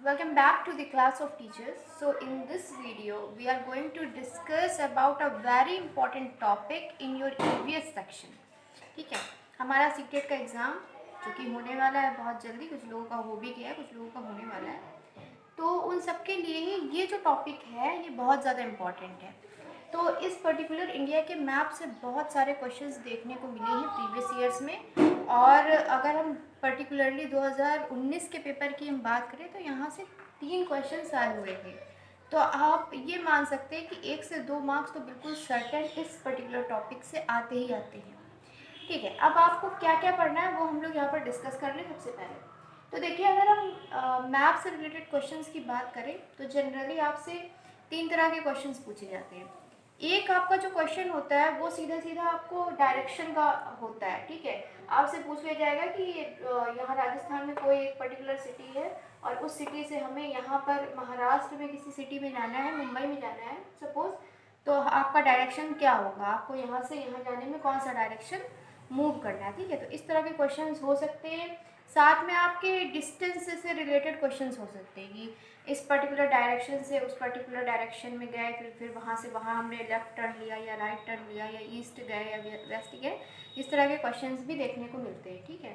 Welcome back to the class of teachers. So in this video we are going to discuss about a very important topic in your EVS section. ठीक है, हमारा CTET का exam जो कि होने वाला है बहुत जल्दी, कुछ लोगों का हो भी गया है, कुछ लोगों का होने वाला है, तो उन सब के लिए ही ये जो टॉपिक है ये बहुत ज़्यादा इम्पॉर्टेंट है। तो इस पर्टिकुलर इंडिया के मैप से बहुत सारे क्वेश्चंस देखने को मिले हैं प्रीवियस ईयर्स में, और अगर हम पर्टिकुलरली 2019 के पेपर की हम बात करें तो यहाँ से 3 क्वेश्चंस आए हुए थे। तो आप ये मान सकते हैं कि 1 से 2 मार्क्स तो बिल्कुल सर्टेन इस पर्टिकुलर टॉपिक से आते ही आते हैं। ठीक है, अब आपको क्या क्या पढ़ना है वो हम लोग यहाँ पर डिस्कस कर लें। सबसे पहले तो देखिए, अगर हम मैप से रिलेटेड क्वेश्चंस की बात करें तो जनरली आपसे 3 तरह के क्वेश्चंस पूछे जाते हैं। एक आपका जो क्वेश्चन होता है वो सीधा सीधा आपको डायरेक्शन का होता है। ठीक है, आपसे पूछ लिया जाएगा कि यहाँ राजस्थान में कोई एक पर्टिकुलर सिटी है और उस सिटी से हमें यहाँ पर महाराष्ट्र में किसी सिटी में जाना है, मुंबई में जाना है सपोज, तो आपका डायरेक्शन क्या होगा, आपको यहाँ से यहाँ जाने में कौन सा डायरेक्शन मूव करना है। ठीक है, तो इस तरह के क्वेश्चंस हो सकते हैं। साथ में आपके डिस्टेंस से रिलेटेड क्वेश्चंस हो सकते हैं कि इस पर्टिकुलर डायरेक्शन से उस पर्टिकुलर डायरेक्शन में गए, फिर वहाँ से वहाँ हमने लेफ़्ट टर्न लिया या राइट टर्न लिया या ईस्ट गए या वेस्ट गए, इस तरह के क्वेश्चंस भी देखने को मिलते हैं। ठीक है,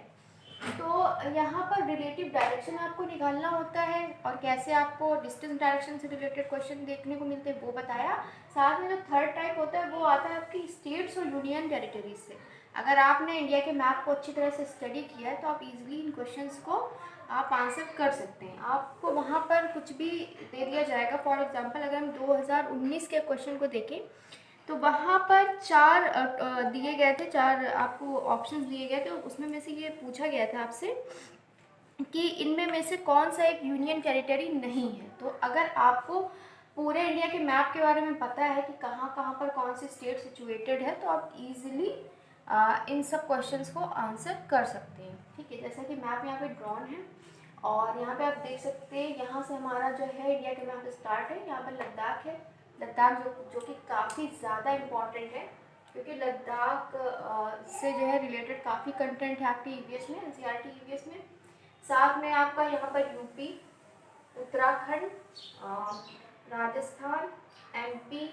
तो यहाँ पर रिलेटिव डायरेक्शन आपको निकालना होता है और कैसे आपको डिस्टेंस डायरेक्शन से रिलेटेड क्वेश्चन देखने को मिलते हैं वो बताया। साथ में जो थर्ड टाइप होता है वो आता है आपकी स्टेट्स और यूनियन टेरिटरीज से। अगर आपने इंडिया के मैप को अच्छी तरह से स्टडी किया है तो आप इजीली इन क्वेश्चंस को आप आंसर कर सकते हैं। आपको वहाँ पर कुछ भी दे दिया जाएगा। फॉर एग्जांपल अगर हम 2019 के क्वेश्चन को देखें तो वहाँ पर 4 दिए गए थे, 4 आपको ऑप्शंस दिए गए थे। उसमें में से ये पूछा गया था आपसे कि इनमें में से कौन सा एक यूनियन टेरिटरी नहीं है। तो अगर आपको पूरे इंडिया के मैप के बारे में पता है कि कहाँ कहाँ पर कौन सी स्टेट सिचुएटेड है तो आप इजीली इन सब क्वेश्चंस को आंसर कर सकते हैं। ठीक है, जैसा कि मैप यहाँ पे ड्रॉन है और यहाँ पे आप देख सकते हैं, यहाँ से हमारा जो है इंडिया के मैप स्टार्ट है। यहाँ पर लद्दाख है, लद्दाख जो कि काफ़ी ज़्यादा इम्पॉर्टेंट है क्योंकि लद्दाख से जो है रिलेटेड काफ़ी कंटेंट है आपके ईवीएस में, एनसीईआरटी ईवीएस में। साथ में आपका यहाँ पर यूपी, उत्तराखंड, राजस्थान, एमपी,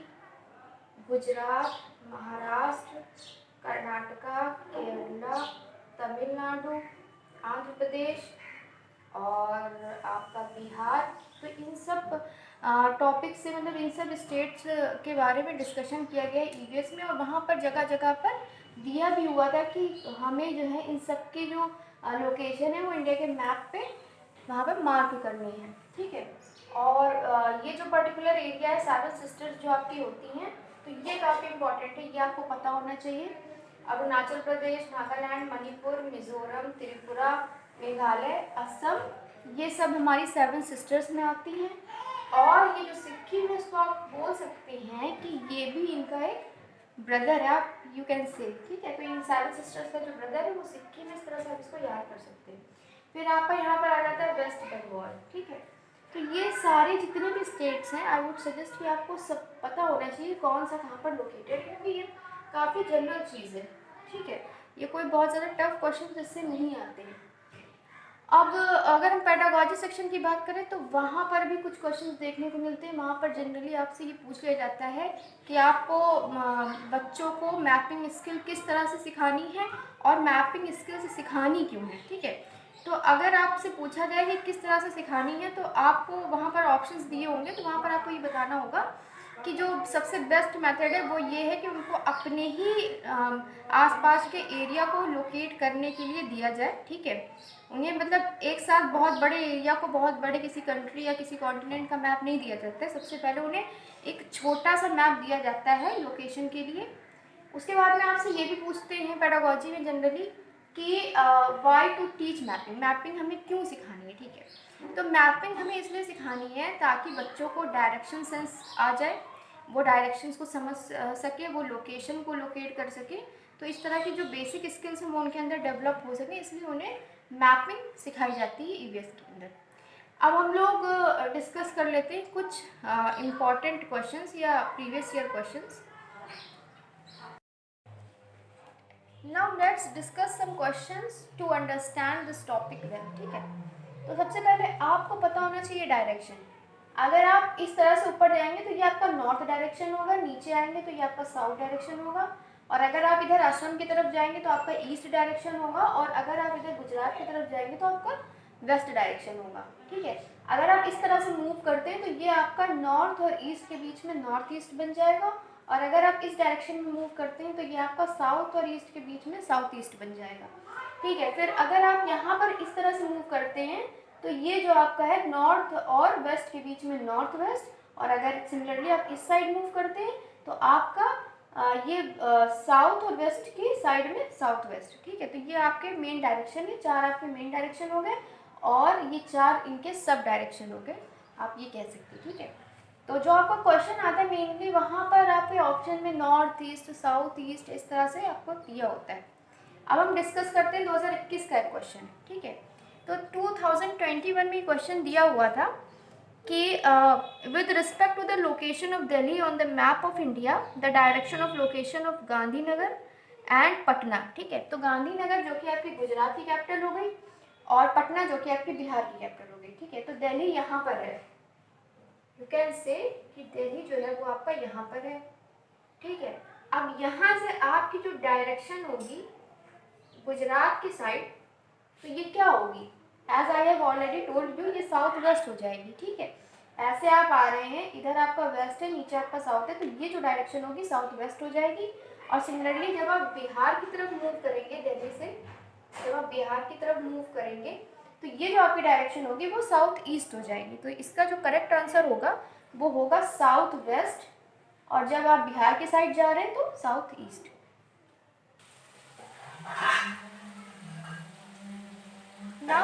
गुजरात, महाराष्ट्र, कर्नाटका, केरला, तमिलनाडु, आंध्र प्रदेश और आपका बिहार। तो इन सब टॉपिक से मतलब इन सब स्टेट्स के बारे में डिस्कशन किया गया है ईवीएस में, और वहाँ पर जगह जगह पर दिया भी हुआ था कि हमें जो है इन सब की जो लोकेशन है वो इंडिया के मैप पे वहाँ पर मार्क करनी है। ठीक है, और ये जो पर्टिकुलर एरिया है, 7 सिस्टर्स जो आपकी होती हैं, तो ये काफ़ी इम्पॉर्टेंट है, ये आपको पता होना चाहिए। अरुणाचल प्रदेश, नागालैंड, मणिपुर, मिजोरम, त्रिपुरा, मेघालय, असम, ये सब हमारी 7 सिस्टर्स में आती हैं। और ये जो सिक्किम है इसको आप बोल सकते हैं कि ये भी इनका एक ब्रदर है, आप यू कैन से। ठीक है, तो इन 7 सिस्टर्स का जो ब्रदर है वो सिक्किम है, इस तरह से आप इसको याद कर सकते हैं। फिर आपका यहाँ पर आ जाता है वेस्ट बंगाल। ठीक है, तो ये सारे जितने भी स्टेट्स हैं आई वुड सजेस्ट कि आपको सब पता होना चाहिए कौन सा कहाँ पर लोकेटेड है, क्योंकि ये काफ़ी जनरल चीज़ है। ठीक है, ये कोई बहुत ज़्यादा टफ क्वेश्चन जिससे नहीं आते हैं। अब अगर हम पेडागॉजी सेक्शन की बात करें तो वहाँ पर भी कुछ क्वेश्चंस देखने को मिलते हैं। वहाँ पर जनरली आपसे ये पूछ लिया जाता है कि आपको बच्चों को मैपिंग स्किल किस तरह से सिखानी है और मैपिंग स्किल से सिखानी क्यों है। ठीक है, तो अगर आपसे पूछा जाए कि किस तरह से सिखानी है तो आपको वहाँ पर ऑप्शंस दिए होंगे, तो वहाँ पर आपको ये बताना होगा कि जो सबसे बेस्ट मेथड है वो ये है कि उनको अपने ही आसपास के एरिया को लोकेट करने के लिए दिया जाए। ठीक है, उन्हें मतलब एक साथ बहुत बड़े एरिया को, बहुत बड़े किसी कंट्री या किसी कॉन्टिनेंट का मैप नहीं दिया जाता है। सबसे पहले उन्हें एक छोटा सा मैप दिया जाता है लोकेशन के लिए। उसके बाद में आपसे ये भी पूछते हैं पेडागॉजी में जनरली कि why to teach mapping, mapping हमें क्यों सिखानी है। ठीक है, तो मैपिंग हमें इसलिए सिखानी है ताकि बच्चों को डायरेक्शन सेंस आ जाए, वो डायरेक्शंस को समझ सके, वो लोकेशन को लोकेट कर सके। तो इस तरह की जो बेसिक स्किल्स हैं वो उनके अंदर डेवलप हो सके, इसलिए उन्हें मैपिंग सिखाई जाती है ईवीएस के अंदर। अब हम लोग डिस्कस कर लेते हैं कुछ इम्पॉर्टेंट क्वेश्चंस या previous year questions. Now let's discuss some questions to understand this topic well. ठीक है, तो सबसे पहले आपको पता होना चाहिए डायरेक्शन। अगर आप इस तरह से ऊपर जाएंगे तो ये आपका नॉर्थ डायरेक्शन होगा, नीचे आएंगे तो ये आपका साउथ डायरेक्शन होगा, और अगर आप इधर असम की तरफ जाएंगे तो आपका ईस्ट डायरेक्शन होगा, और अगर आप इधर गुजरात की तरफ जाएंगे तो आपका वेस्ट डायरेक्शन होगा। ठीक है, अगर आप इस तरह से मूव करते हैं तो ये आपका नॉर्थ और ईस्ट के बीच में नॉर्थ ईस्ट बन जाएगा, और अगर आप इस डायरेक्शन में मूव करते हैं तो ये आपका साउथ और ईस्ट के बीच में साउथ ईस्ट बन जाएगा। ठीक है, फिर अगर आप यहाँ पर इस तरह से मूव करते हैं तो ये जो आपका है नॉर्थ और वेस्ट के बीच में नॉर्थ वेस्ट, और अगर सिमिलरली आप इस साइड मूव करते हैं तो आपका ये साउथ और वेस्ट की साइड में साउथ वेस्ट। ठीक है, तो ये आपके मेन डायरेक्शन है, 4 आपके मेन डायरेक्शन हो गए और ये 4 इनके सब डायरेक्शन हो गए, आप ये कह सकते हैं। ठीक है, तो जो आपका क्वेश्चन आता है मेनली वहाँ पर आपके ऑप्शन में नॉर्थ ईस्ट, साउथ ईस्ट इस तरह से आपको दिया होता है। अब हम डिस्कस करते हैं 2021 का क्वेश्चन। ठीक है, तो 2021 में क्वेश्चन दिया हुआ था कि with respect to the location of Delhi on the map of India, the direction of location of Gandhinagar and Patna. ठीक है, तो गांधीनगर जो कि आपकी गुजरात की कैपिटल हो गई और पटना जो कि आपकी बिहार की कैपिटल हो गई। ठीक है, तो दिल्ली यहाँ पर है, यू कैन से कि दिल्ली जो है वो आपका यहाँ पर है। ठीक है, अब यहाँ से आपकी जो डायरेक्शन होगी गुजरात की साइड, तो ये क्या होगी, as I have already told you, ये साउथ वेस्ट हो जाएगी। ठीक है, ऐसे आप आ रहे हैं, इधर आपका वेस्ट है, नीचे आपका साउथ है, तो ये जो डायरेक्शन होगी साउथ वेस्ट हो जाएगी। और सिमिलरली जब आप बिहार की तरफ मूव करेंगे, दिल्ली से जब आप बिहार की तरफ मूव करेंगे तो ये जो आपकी डायरेक्शन होगी वो साउथ ईस्ट हो जाएगी। तो इसका जो करेक्ट आंसर होगा वो होगा साउथ वेस्ट, और जब आप बिहार की साइड जा रहे हैं तो south east. Now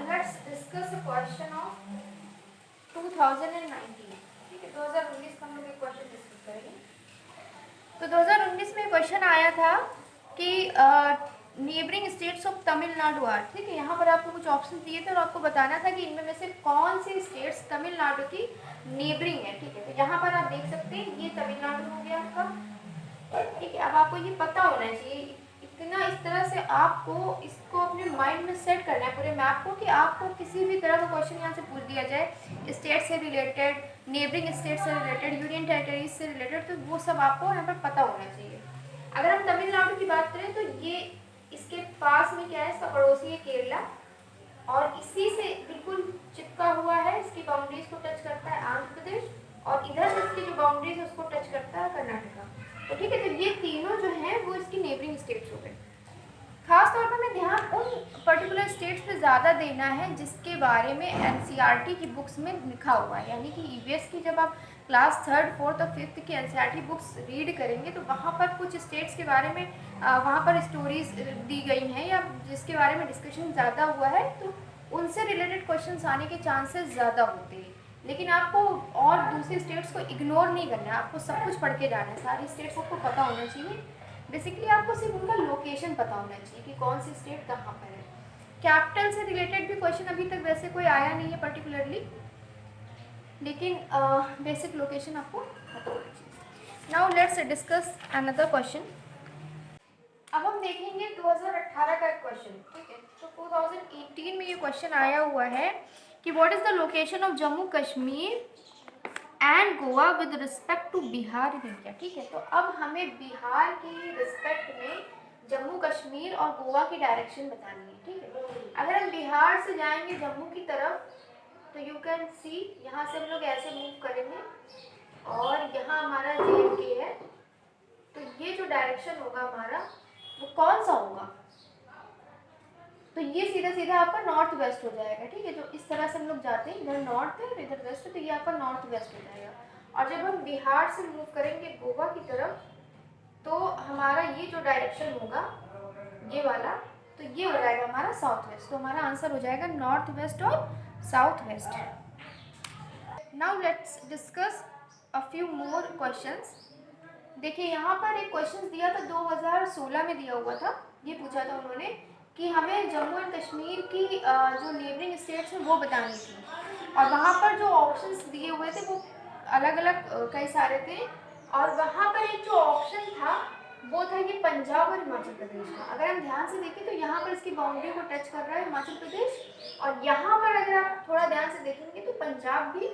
let's discuss a question of 2019। ठीक है, 2019 का हम लोग एक क्वेश्चन डिस्कस करेंगे। तो 2019 में क्वेश्चन आया था कि neighbouring states of Tamil Nadu are. ठीक है, यहाँ पर आपको कुछ ऑप्शन दिए थे और आपको बताना था कि इनमें में से कौन सी स्टेट्स तमिलनाडु की नेबरिंग है। ठीक है, तो यहाँ पर आप देख सकते हैं ये तमिलनाडु हो गया आपका। ठीक है, अब आपको ये पता होना चाहिए, इतना इस तरह से आपको इसको अपने माइंड में सेट करना है पूरे मैप को, कि आपको किसी भी तरह का क्वेश्चन यहाँ से पूछ दिया जाए स्टेट से रिलेटेड, नेबरिंग स्टेट से रिलेटेड, यूनियन टेरिटरीज से रिलेटेड, तो वो सब आपको यहाँ पर पता होना चाहिए। अगर हम तमिलनाडु की बात करें तो ये इसके पास में क्या है, इसका पड़ोसी है केरला, और इसी से बिल्कुल चिपका हुआ है, इसकी बाउंड्रीज को टच करता है आंध्र प्रदेश, और इधर से इसकी जो बाउंड्रीज है उसको टच करता है कर्नाटका। तो ठीक है, तो ये तीनों जो हैं वो इसकी नेबरिंग स्टेट्स हो गए। खास तौर पर हमें ध्यान उन पर्टिकुलर स्टेट्स पे ज़्यादा देना है जिसके बारे में एनसीईआरटी की बुक्स में लिखा हुआ है, यानी कि ईवीएस की जब आप क्लास 3rd, 4th और 5th की एनसीईआरटी बुक्स रीड करेंगे तो वहाँ पर कुछ स्टेट्स के बारे में वहाँ पर स्टोरीज दी गई हैं या जिसके बारे में डिस्कशन ज़्यादा हुआ है, तो उनसे रिलेटेड क्वेश्चन आने के चांसेस ज़्यादा होते हैं। लेकिन आपको और दूसरी स्टेट्स को इग्नोर नहीं करना है, आपको सब कुछ पढ़ के जाना है, सारी स्टेट्स आपको पता होना चाहिए। बेसिकली आपको सिर्फ उनका लोकेशन पता होना चाहिए कि कौन सी स्टेट कहाँ पर है। कैपिटल से रिलेटेड भी क्वेश्चन अभी तक वैसे कोई आया नहीं है पर्टिकुलरली, लेकिन बेसिक लोकेशन आपको पता होना चाहिए। Now let's discuss another question. अब हम देखेंगे 2018 का एक क्वेश्चन। ठीक है, तो 2018 में ये क्वेश्चन आया हुआ है कि what is the location of Jammu Kashmir and Goa with respect to Bihar in India. ठीक है, तो अब हमें बिहार की रिस्पेक्ट में जम्मू कश्मीर और गोवा की डायरेक्शन बतानी है। ठीक है, अगर हम बिहार से जाएंगे जम्मू की तरफ तो यू कैन सी यहाँ से हम लोग ऐसे मूव करेंगे और यहाँ हमारा JNK है, तो ये जो डायरेक्शन होगा हमारा वो कौन सा होगा, तो ये सीधा सीधा आपका नॉर्थ वेस्ट हो जाएगा। ठीक है, जो इस तरह से हम लोग जाते हैं, इधर नॉर्थ है और इधर वेस्ट है, तो ये आपका नॉर्थ वेस्ट हो जाएगा। और जब हम बिहार से मूव करेंगे गोवा की तरफ तो हमारा ये जो डायरेक्शन होगा ये वाला, तो ये हो जाएगा हमारा साउथ वेस्ट। तो हमारा आंसर हो जाएगा नॉर्थ वेस्ट और south west. Now let's discuss a few more questions. देखिए यहाँ पर एक क्वेश्चन दिया था 2016 में दिया हुआ था, ये पूछा था उन्होंने कि हमें जम्मू एंड कश्मीर की जो नेबरिंग स्टेट्स हैं वो बतानी थी, और वहाँ पर जो ऑप्शंस दिए हुए थे वो अलग अलग कई सारे थे, और वहाँ पर एक जो ऑप्शन था वो था ये पंजाब और हिमाचल प्रदेश का। अगर हम ध्यान से देखें तो यहाँ पर इसकी बाउंड्री को टच कर रहा है हिमाचल प्रदेश, और यहाँ पर अगर आप थोड़ा ध्यान से देखेंगे तो पंजाब भी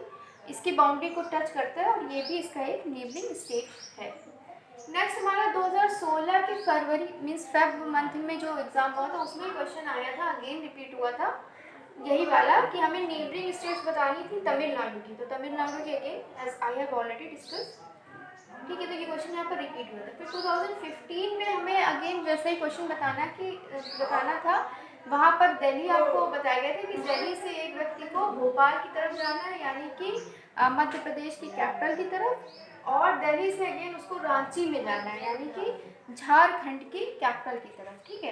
इसकी बाउंड्री को टच करता है, और ये भी इसका एक नेबरिंग स्टेट है। नेक्स्ट हमारा 2016 के फरवरी मीन्स फेब मंथ में जो एग्जाम हुआ था उसमें क्वेश्चन आया था, अगेन रिपीट हुआ था यही वाला कि हमें नेबरिंग स्टेट्स बतानी थी तमिलनाडु की। तो तमिलनाडु की again as I have already discuss, ठीक है। तो ये क्वेश्चन यहाँ पर रिपीट हुआ था। फिर 2015 में हमें अगेन वैसा ही क्वेश्चन बताना था। वहाँ पर दिल्ली आपको बताया गया था कि दिल्ली से एक व्यक्ति को भोपाल की तरफ जाना है, यानी कि मध्य प्रदेश की कैपिटल की तरफ, और दिल्ली से अगेन उसको रांची में जाना है, यानी कि झारखंड की कैपिटल की तरफ, ठीक है।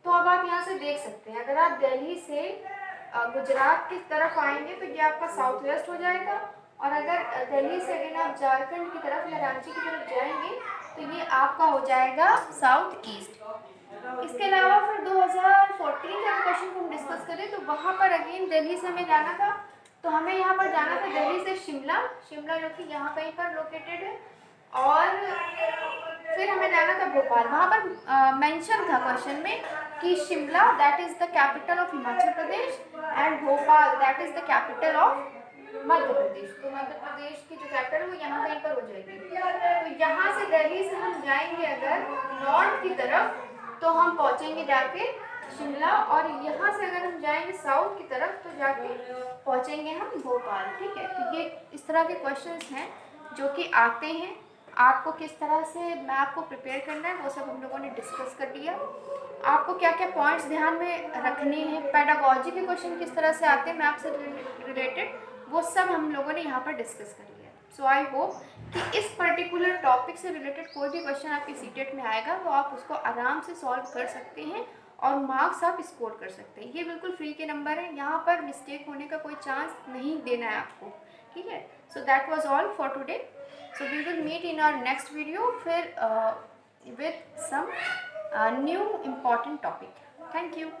तो अब आप यहाँ से देख सकते हैं, अगर आप दिल्ली से गुजरात की तरफ आएंगे तो ये आपका साउथ वेस्ट हो जाएगा, और अगर दिल्ली से अगेन आप झारखंड की तरफ या रांची की तरफ जाएंगे तो ये आपका हो जाएगा साउथ ईस्ट। इसके अलावा फिर 2014 के क्वेश्चन को हम डिस्कस करें तो वहाँ पर अगेन दिल्ली से हमें जाना था। तो हमें यहाँ पर जाना था दिल्ली से शिमला, शिमला जो कि यहाँ कहीं पर लोकेटेड है, और फिर हमें जाना था भोपाल। वहाँ पर मेंशन था क्वेश्चन में कि Shimla that is the capital of Himachal Pradesh and Bhopal that is the capital of Madhya Pradesh. तो मध्य प्रदेश की जो कैपिटल है वो यहाँ कहीं पर हो जाएगी। तो यहाँ से दिल्ली से हम जाएंगे अगर नॉर्थ की तरफ तो हम पहुँचेंगे जाके शिमला, और यहाँ से अगर हम जाएंगे साउथ की तरफ तो जाके पहुँचेंगे हम भोपाल, ठीक है। तो ये इस तरह के क्वेश्चंस हैं जो कि आते हैं। आपको किस तरह से मैप को प्रिपेयर करना है वो सब हम लोगों ने डिस्कस कर लिया। आपको क्या क्या पॉइंट्स ध्यान में रखने हैं, पेडागॉजी के क्वेश्चन किस तरह से आते हैं मैप से रिलेटेड, वो सब हम लोगों ने यहाँ पर डिस्कस कर लिया। सो आई होप कि इस पर्टिकुलर टॉपिक से रिलेटेड कोई भी क्वेश्चन आपके सीटेट में आएगा तो आप उसको आराम से सॉल्व कर सकते हैं और मार्क्स आप स्कोर कर सकते हैं। ये बिल्कुल फ्री के नंबर है, यहाँ पर मिस्टेक होने का कोई चांस नहीं देना है आपको, ठीक है। So that was all for today. So we will meet in our next video with some new important topic. Thank you.